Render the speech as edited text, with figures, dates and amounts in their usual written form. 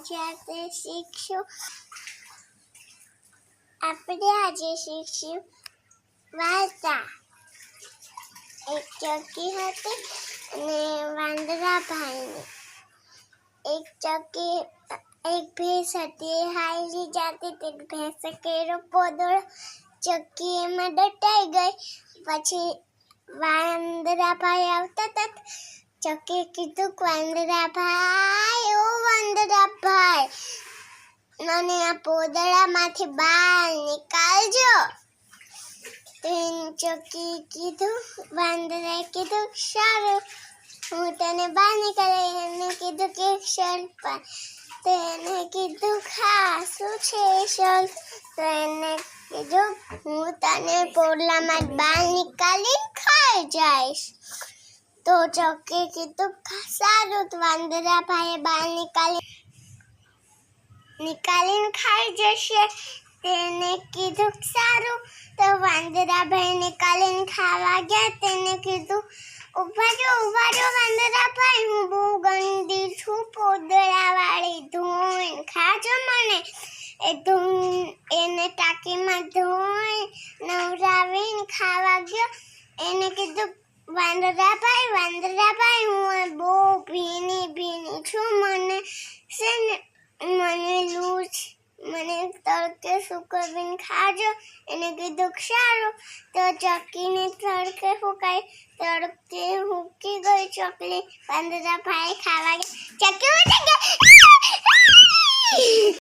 આજે શીખશું આપણે આજે શીખશું વાર્તા. એક ચક્કી હતી અને વાંદરાભાઈની. એક ભેંસ હતી, એ હાલી જતી હતી. ભેંસે કેરો પોદળો, ચક્કી એમાં દટાઈ ગઈ. પછી વાંદરાભાઈ આવતા હતા. ચક્કીએ કીધું કે વાંદરાભાઈ, ઓ વાંદરાભાઈ, મને આ પોદળામાંથી બહાર નીકાળજો. તો ચક્કીએ કીધું, વાંદરાએ કીધું સારું, હું તને બહાર નીકાળી. એને કીધું કે એક શર્ટ પર. તો એને કીધું હા, શું છે એ શર્ટ? તો એને કીધું હું તને પોદળામાં બહાર નીકાળીને ખાઈ જઈશ. તો ચક્કીએ કીધું સારું. તો વાંદરાભાઈએ બહાર નીકાળીને ખાઈ જશે. તેને કીધું સારું. તો વાંદરાભાઈ નીકાળીને ખાવા ગયા. તેને કીધું ઉભા રહો વાંદરાભાઈ, હું બહુ ગંદી છું, પોદળાવાળી. ધોઈને ખાજો મને. એને ટાંકીમાં ધોઈ નવરાવીને ખાવા ગયો. એને કીધું વાંદરાભાઈ, હું બહુ ભીની છું, મને તડકે સુકવીને ખાજો. એને કીધું સારું. તો ચક્કીને તડકે ફૂંકાઈ, તડકે ફૂંકી ગઈ ચકલી. વાંદરાભાઈ ખાવા ગયા. ચક્કી